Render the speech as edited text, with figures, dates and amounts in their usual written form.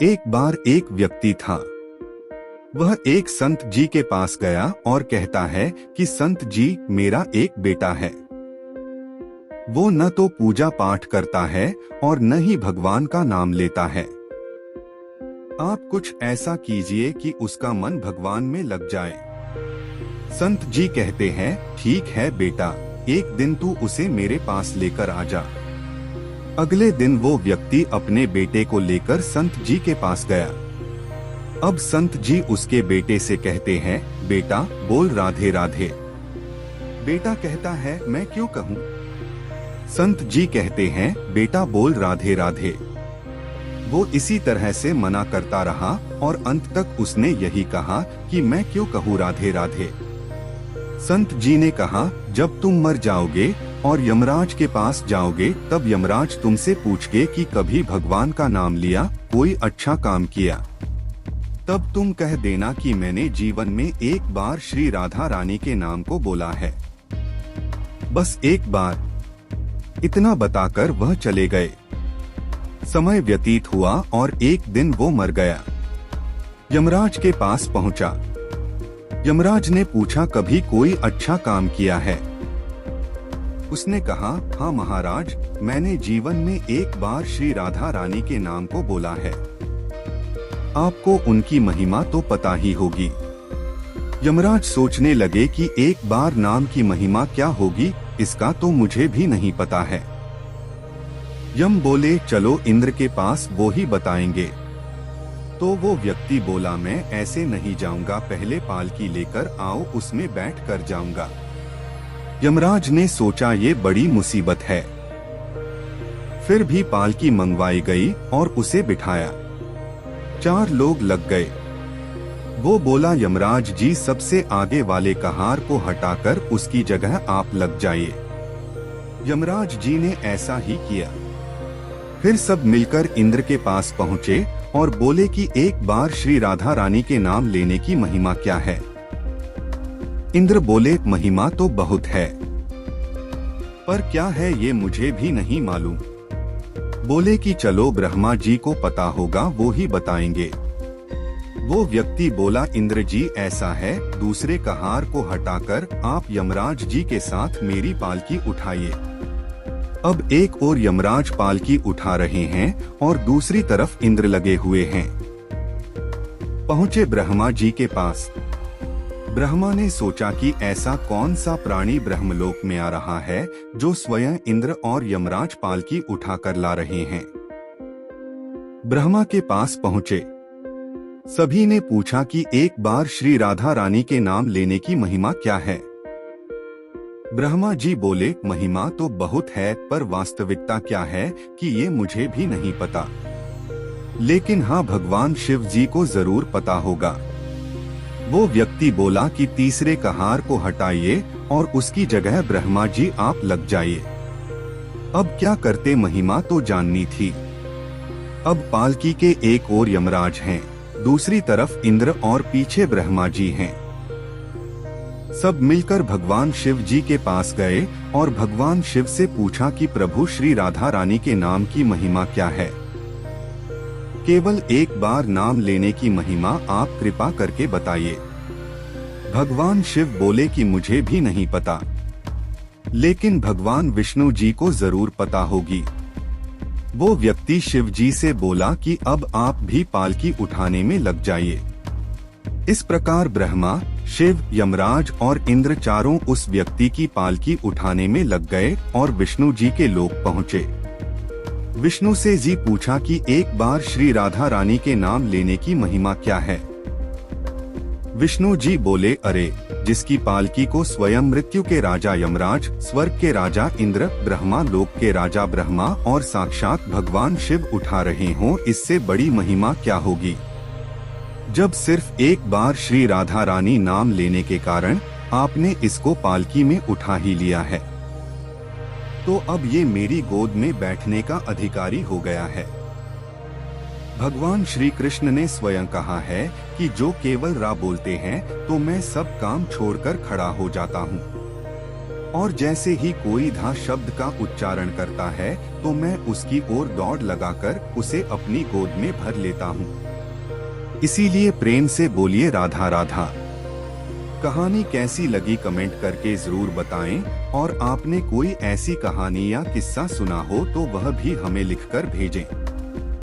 एक बार एक व्यक्ति था। वह एक संत जी के पास गया और कहता है कि संत जी, मेरा एक बेटा है। वो न तो पूजा पाठ करता है और न ही भगवान का नाम लेता है। आप कुछ ऐसा कीजिए कि उसका मन भगवान में लग जाए। संत जी कहते हैं, ठीक है बेटा, एक दिन तू उसे मेरे पास लेकर आ जा। अगले दिन वो व्यक्ति अपने बेटे को लेकर संत जी के पास गया। अब संत जी उसके बेटे से कहते हैं, बेटा बोल राधे राधे। बेटा कहता है, मैं क्यों कहूँ? संत जी कहते हैं, बेटा बोल राधे राधे। वो इसी तरह से मना करता रहा और अंत तक उसने यही कहा कि मैं क्यों कहूँ राधे राधे। संत जी ने कहा, जब तुम मर जाओगे और यमराज के पास जाओगे तब यमराज तुमसे पूछे कि कभी भगवान का नाम लिया, कोई अच्छा काम किया, तब तुम कह देना कि मैंने जीवन में एक बार श्री राधा रानी के नाम को बोला है, बस एक बार। इतना बताकर वह चले गए। समय व्यतीत हुआ और एक दिन वो मर गया। यमराज के पास पहुंचा। यमराज ने पूछा, कभी कोई अच्छा काम किया है? उसने कहा, हाँ महाराज, मैंने जीवन में एक बार श्री राधा रानी के नाम को बोला है। आपको उनकी महिमा तो पता ही होगी। यमराज सोचने लगे कि एक बार नाम की महिमा क्या होगी, इसका तो मुझे भी नहीं पता है। यम बोले, चलो इंद्र के पास, वो ही बताएंगे। तो वो व्यक्ति बोला, मैं ऐसे नहीं जाऊंगा, पहले पालकी लेकर आओ, उसमें बैठ कर जाऊंगा। यमराज ने सोचा ये बड़ी मुसीबत है। फिर भी पालकी मंगवाई गई और उसे बिठाया। 4 लोग लग गए। वो बोला, यमराज जी, सबसे आगे वाले कहार को हटाकर उसकी जगह आप लग जाइए। यमराज जी ने ऐसा ही किया। फिर सब मिलकर इंद्र के पास पहुँचे और बोले कि एक बार श्री राधा रानी के नाम लेने की महिमा क्या है? इंद्र बोले, महिमा तो बहुत है, पर क्या है ये मुझे भी नहीं मालूम। बोले कि चलो ब्रह्मा जी को पता होगा, वो ही बताएंगे। वो व्यक्ति बोला, इंद्र जी ऐसा है, दूसरे कहार को हटाकर आप यमराज जी के साथ मेरी पालकी उठाइए। अब एक और यमराज पालकी उठा रहे हैं और दूसरी तरफ इंद्र लगे हुए हैं। पहुँचे ब्रह्मा जी के पास। ब्रह्मा ने सोचा कि ऐसा कौन सा प्राणी ब्रह्मलोक में आ रहा है जो स्वयं इंद्र और यमराज पालकी उठाकर ला रहे हैं। ब्रह्मा के पास पहुँचे। सभी ने पूछा कि एक बार श्री राधा रानी के नाम लेने की महिमा क्या है? ब्रह्मा जी बोले, महिमा तो बहुत है, पर वास्तविकता क्या है कि ये मुझे भी नहीं पता, लेकिन हाँ, भगवान शिव जी को जरूर पता होगा। वो व्यक्ति बोला कि तीसरे कहार को हटाइए और उसकी जगह ब्रह्मा जी आप लग जाइए। अब क्या करते, महिमा तो जाननी थी। अब पालकी के एक और यमराज हैं, दूसरी तरफ इंद्र और पीछे ब्रह्मा जी हैं। सब मिलकर भगवान शिव जी के पास गए और भगवान शिव से पूछा कि प्रभु, श्री राधा रानी के नाम की महिमा क्या है? केवल एक बार नाम लेने की महिमा आप कृपा करके बताइए। भगवान शिव बोले कि मुझे भी नहीं पता, लेकिन भगवान विष्णु जी को जरूर पता होगी। वो व्यक्ति शिव जी से बोला कि अब आप भी पालकी उठाने में लग जाइए। इस प्रकार ब्रह्मा, शिव, यमराज और इंद्र चारों उस व्यक्ति की पालकी उठाने में लग गए और विष्णु जी के लोक पहुँचे। विष्णु से जी पूछा कि एक बार श्री राधा रानी के नाम लेने की महिमा क्या है? विष्णु जी बोले, अरे, जिसकी पालकी को स्वयं मृत्यु के राजा यमराज, स्वर्ग के राजा इंद्र, ब्रह्मा लोक के राजा ब्रह्मा और साक्षात भगवान शिव उठा रहे हों, इससे बड़ी महिमा क्या होगी? जब सिर्फ एक बार श्री राधा रानी नाम लेने के कारण आपने इसको पालकी में उठा ही लिया है, तो अब ये मेरी गोद में बैठने का अधिकारी हो गया है। भगवान श्री कृष्ण ने स्वयं कहा है कि जो केवल रा बोलते हैं तो मैं सब काम छोड़कर खड़ा हो जाता हूँ। और जैसे ही कोई धा शब्द का उच्चारण करता है तो मैं उसकी ओर दौड़ लगाकर उसे अपनी गोद में भर लेता हूँ। इसीलिए प्रेम से बोलिए राधा राधा। कहानी कैसी लगी कमेंट करके जरूर बताएं, और आपने कोई ऐसी कहानी या किस्सा सुना हो तो वह भी हमें लिखकर भेजें।